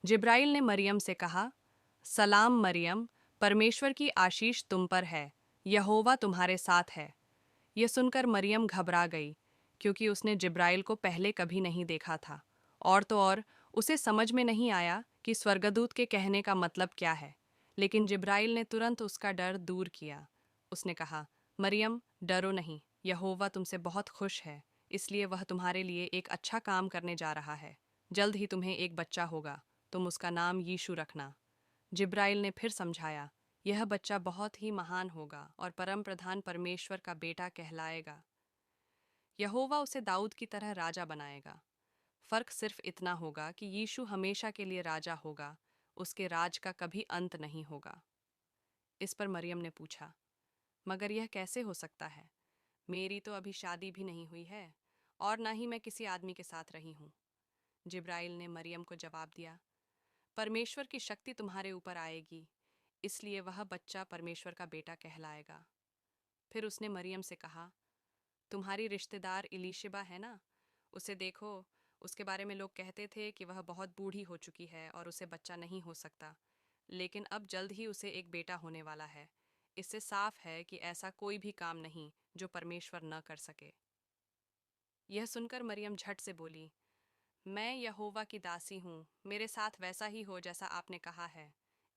जिब्राइल ने मरियम से कहा, सलाम मरियम, परमेश्वर की आशीष तुम पर है, यहोवा तुम्हारे साथ है। यह सुनकर मरियम घबरा गई, क्योंकि उसने जिब्राइल को पहले कभी नहीं देखा था, और तो और उसे समझ में नहीं आया कि स्वर्गदूत के कहने का मतलब क्या है। लेकिन जिब्राइल ने तुरंत उसका डर दूर किया। उसने कहा, मरियम, डरो नहीं, यहोवा तुमसे बहुत खुश है, इसलिए वह तुम्हारे लिए एक अच्छा काम करने जा रहा है। जल्द ही तुम्हें एक बच्चा होगा, तुम उसका नाम यीशु रखना। जिब्राइल ने फिर समझाया, यह बच्चा बहुत ही महान होगा और परम प्रधान परमेश्वर का बेटा कहलाएगा। यहोवा उसे दाऊद की तरह राजा बनाएगा। फर्क सिर्फ इतना होगा कि यीशु हमेशा के लिए राजा होगा, उसके राज का कभी अंत नहीं होगा। इस पर मरियम ने पूछा, मगर यह कैसे हो सकता है? मेरी तो अभी शादी भी नहीं हुई है, और ना ही मैं किसी आदमी के साथ रही हूँ। जिब्राइल ने मरियम को जवाब दिया, परमेश्वर की शक्ति तुम्हारे ऊपर आएगी, इसलिए वह बच्चा परमेश्वर का बेटा कहलाएगा। फिर उसने मरियम से कहा, तुम्हारी रिश्तेदार इलीशिबा है ना, उसे देखो। उसके बारे में लोग कहते थे कि वह बहुत बूढ़ी हो चुकी है और उसे बच्चा नहीं हो सकता, लेकिन अब जल्द ही उसे एक बेटा होने वाला है। इससे साफ है कि ऐसा कोई भी काम नहीं जो परमेश्वर न कर सके। यह सुनकर मरियम झट से बोली, मैं यहोवा की दासी हूँ, मेरे साथ वैसा ही हो जैसा आपने कहा है।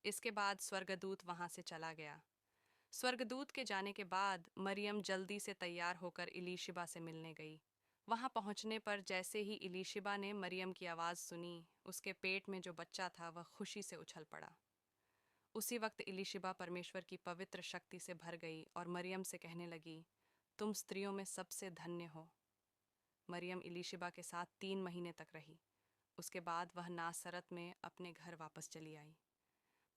इसके बाद स्वर्गदूत वहां से चला गया। स्वर्गदूत के जाने के बाद मरियम जल्दी से तैयार होकर इलीशिबा से मिलने गई। वहां पहुंचने पर जैसे ही इलीशिबा ने मरियम की आवाज़ सुनी, उसके पेट में जो बच्चा था वह खुशी से उछल पड़ा। उसी वक्त इलीशिबा परमेश्वर की पवित्र शक्ति से भर गई और मरियम से कहने लगी, तुम स्त्रियों में सबसे धन्य हो। मरियम इलीशिबा के साथ 3 महीने तक रही। उसके बाद वह नासरत में अपने घर वापस चली आई।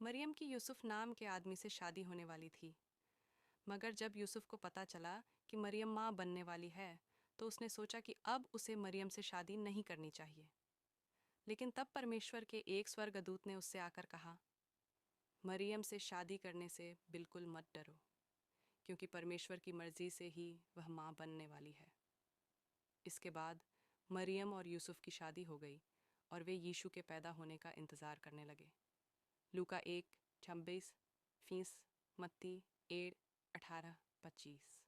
मरियम की यूसुफ नाम के आदमी से शादी होने वाली थी, मगर जब यूसुफ को पता चला कि मरियम माँ बनने वाली है, तो उसने सोचा कि अब उसे मरियम से शादी नहीं करनी चाहिए। लेकिन तब परमेश्वर के एक स्वर्गदूत ने उससे आकर कहा, मरियम से शादी करने से बिल्कुल मत डरो, क्योंकि परमेश्वर की मर्जी से ही वह माँ बनने वाली है। इसके बाद मरियम और यूसुफ की शादी हो गई और वे यीशु के पैदा होने का इंतज़ार करने लगे। लूका 1:26, फीस, मत्ती 1:18-25।